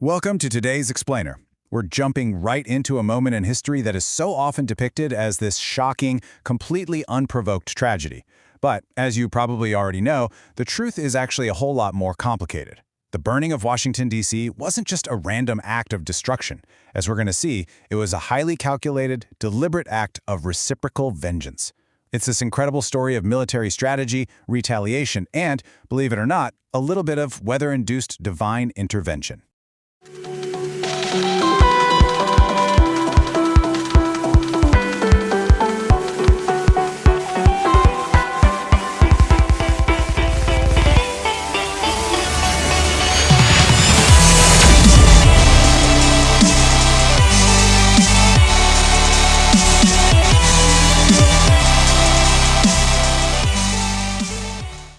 Welcome to today's Explainer. We're jumping right into a moment in history that is so often depicted as this shocking, completely unprovoked tragedy. But, as you probably already know, the truth is actually a whole lot more complicated. The burning of Washington, D.C. wasn't just a random act of destruction. As we're going to see, it was a highly calculated, deliberate act of reciprocal vengeance. It's this incredible story of military strategy, retaliation, and, believe it or not, a little bit of weather-induced divine intervention.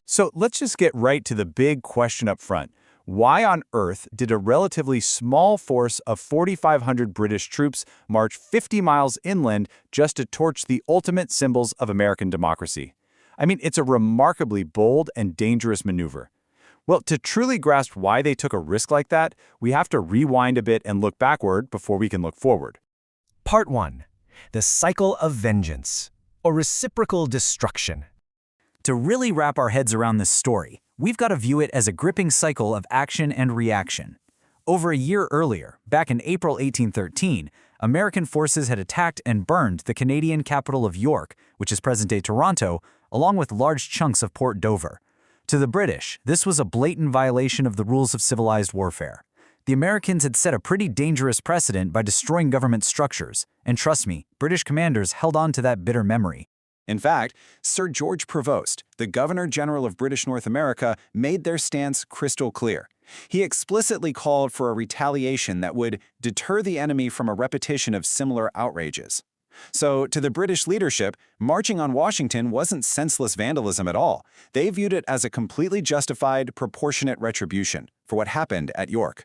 So let's just get right to the big question up front. Why on earth did a relatively small force of 4,500 British troops march 50 miles inland just to torch the ultimate symbols of American democracy? I mean, it's a remarkably bold and dangerous maneuver. Well, to truly grasp why they took a risk like that, we have to rewind a bit and look backward before we can look forward. Part 1. The Cycle of Vengeance, or Reciprocal Destruction. To really wrap our heads around this story, we've got to view it as a gripping cycle of action and reaction. Over a year earlier, back in April 1813, American forces had attacked and burned the Canadian capital of York, which is present-day Toronto, along with large chunks of Port Dover. To the British, this was a blatant violation of the rules of civilized warfare. The Americans had set a pretty dangerous precedent by destroying government structures, and trust me, British commanders held on to that bitter memory. In fact, Sir George Prevost, the Governor-General of British North America, made their stance crystal clear. He explicitly called for a retaliation that would deter the enemy from a repetition of similar outrages. So, to the British leadership, marching on Washington wasn't senseless vandalism at all. They viewed it as a completely justified, proportionate retribution for what happened at York.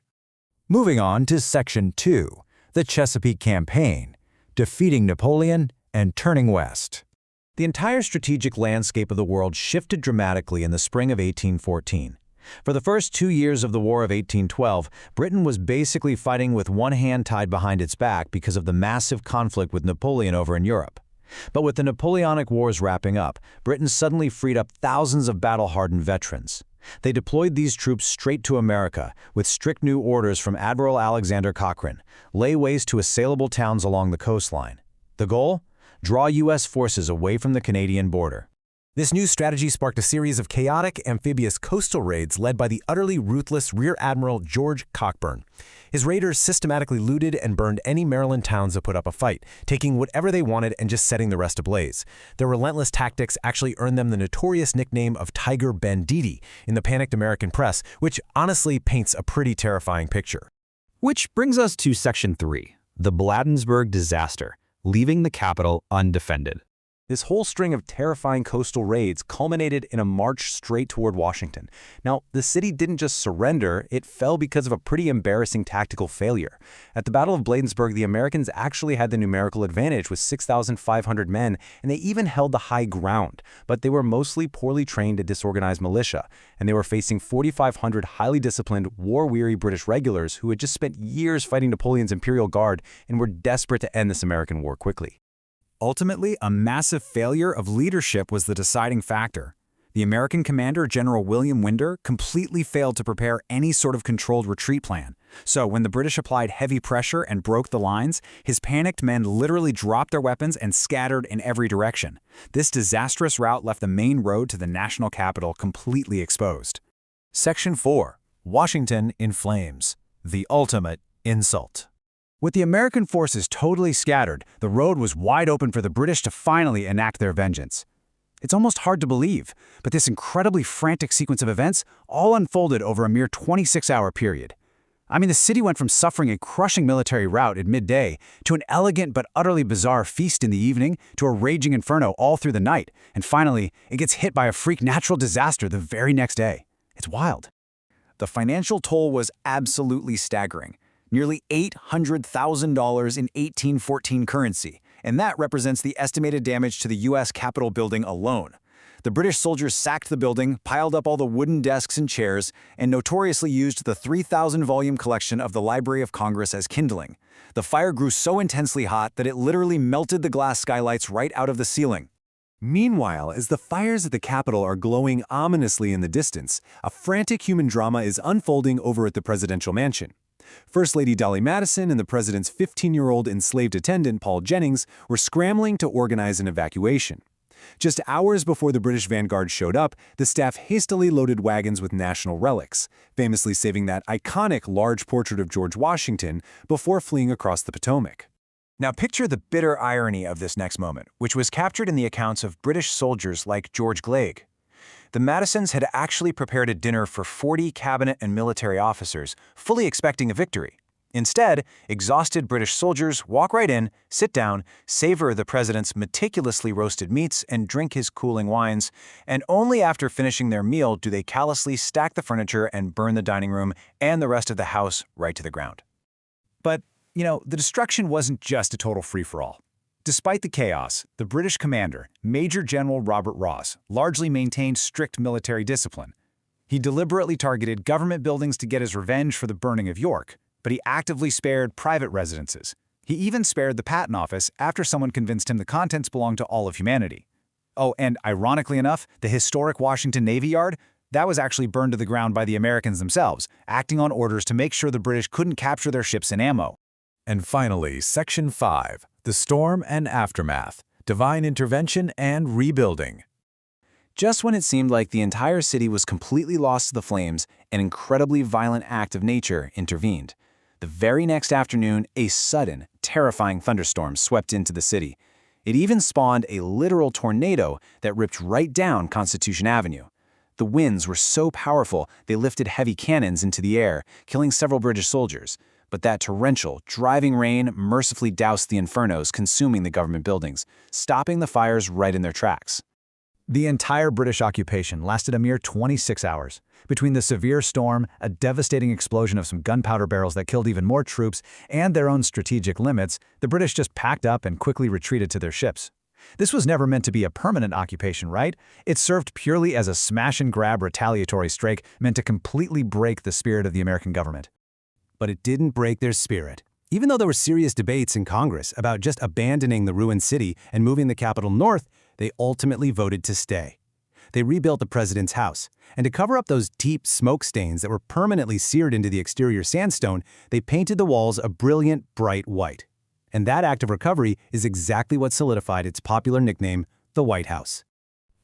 Moving on to Section 2, the Chesapeake Campaign, defeating Napoleon and turning west. The entire strategic landscape of the world shifted dramatically in the spring of 1814. For the first 2 years of the War of 1812, Britain was basically fighting with one hand tied behind its back because of the massive conflict with Napoleon over in Europe. But with the Napoleonic Wars wrapping up, Britain suddenly freed up thousands of battle-hardened veterans. They deployed these troops straight to America, with strict new orders from Admiral Alexander Cochrane: lay waste to assailable towns along the coastline. The goal? Draw U.S. forces away from the Canadian border. This new strategy sparked a series of chaotic, amphibious coastal raids led by the utterly ruthless Rear Admiral George Cockburn. His raiders systematically looted and burned any Maryland towns that put up a fight, taking whatever they wanted and just setting the rest ablaze. Their relentless tactics actually earned them the notorious nickname of Tiger Banditti in the panicked American press, which honestly paints a pretty terrifying picture. Which brings us to Section 3, the Bladensburg disaster, leaving the capital undefended. This whole string of terrifying coastal raids culminated in a march straight toward Washington. Now, the city didn't just surrender, it fell because of a pretty embarrassing tactical failure. At the Battle of Bladensburg, the Americans actually had the numerical advantage with 6,500 men, and they even held the high ground. But they were mostly poorly trained and disorganized militia, and they were facing 4,500 highly disciplined, war-weary British regulars who had just spent years fighting Napoleon's Imperial Guard and were desperate to end this American war quickly. Ultimately, a massive failure of leadership was the deciding factor. The American commander, General William Winder, completely failed to prepare any sort of controlled retreat plan. So when the British applied heavy pressure and broke the lines, his panicked men literally dropped their weapons and scattered in every direction. This disastrous rout left the main road to the national capital completely exposed. Section 4. Washington in Flames. The Ultimate Insult. With the American forces totally scattered, the road was wide open for the British to finally enact their vengeance. It's almost hard to believe, but this incredibly frantic sequence of events all unfolded over a mere 26-hour period. I mean, the city went from suffering a crushing military rout at midday to an elegant but utterly bizarre feast in the evening to a raging inferno all through the night, and finally, it gets hit by a freak natural disaster the very next day. It's wild. The financial toll was absolutely staggering. Nearly $800,000 in 1814 currency, and that represents the estimated damage to the U.S. Capitol building alone. The British soldiers sacked the building, piled up all the wooden desks and chairs, and notoriously used the 3,000-volume collection of the Library of Congress as kindling. The fire grew so intensely hot that it literally melted the glass skylights right out of the ceiling. Meanwhile, as the fires at the Capitol are glowing ominously in the distance, a frantic human drama is unfolding over at the presidential mansion. First Lady Dolly Madison and the president's 15-year-old enslaved attendant, Paul Jennings, were scrambling to organize an evacuation. Just hours before the British vanguard showed up, the staff hastily loaded wagons with national relics, famously saving that iconic large portrait of George Washington before fleeing across the Potomac. Now picture the bitter irony of this next moment, which was captured in the accounts of British soldiers like George Gleig. The Madisons had actually prepared a dinner for 40 cabinet and military officers, fully expecting a victory. Instead, exhausted British soldiers walk right in, sit down, savor the president's meticulously roasted meats and drink his cooling wines, and only after finishing their meal do they callously stack the furniture and burn the dining room and the rest of the house right to the ground. But, the destruction wasn't just a total free-for-all. Despite the chaos, the British commander, Major General Robert Ross, largely maintained strict military discipline. He deliberately targeted government buildings to get his revenge for the burning of York, but he actively spared private residences. He even spared the Patent Office after someone convinced him the contents belonged to all of humanity. Oh, and ironically enough, the historic Washington Navy Yard, that was actually burned to the ground by the Americans themselves, acting on orders to make sure the British couldn't capture their ships and ammo. And finally, Section 5, the storm and aftermath, divine intervention and rebuilding. Just when it seemed like the entire city was completely lost to the flames, an incredibly violent act of nature intervened. The very next afternoon, a sudden, terrifying thunderstorm swept into the city. It even spawned a literal tornado that ripped right down Constitution Avenue. The winds were so powerful, they lifted heavy cannons into the air, killing several British soldiers. But that torrential, driving rain mercifully doused the infernos, consuming the government buildings, stopping the fires right in their tracks. The entire British occupation lasted a mere 26 hours. Between the severe storm, a devastating explosion of some gunpowder barrels that killed even more troops, and their own strategic limits, the British just packed up and quickly retreated to their ships. This was never meant to be a permanent occupation, right? It served purely as a smash-and-grab retaliatory strike meant to completely break the spirit of the American government. But it didn't break their spirit. Even though there were serious debates in Congress about just abandoning the ruined city and moving the capital north, they ultimately voted to stay. They rebuilt the president's house, and to cover up those deep smoke stains that were permanently seared into the exterior sandstone, they painted the walls a brilliant, bright white. And that act of recovery is exactly what solidified its popular nickname, the White House.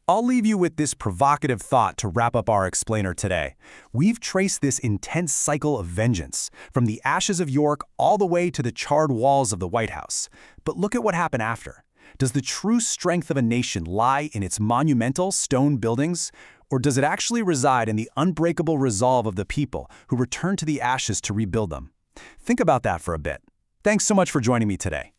I'll leave you with this provocative thought to wrap up our explainer today. We've traced this intense cycle of vengeance, from the ashes of York all the way to the charred walls of the White House. But look at what happened after. Does the true strength of a nation lie in its monumental stone buildings, or does it actually reside in the unbreakable resolve of the people who return to the ashes to rebuild them? Think about that for a bit. Thanks so much for joining me today.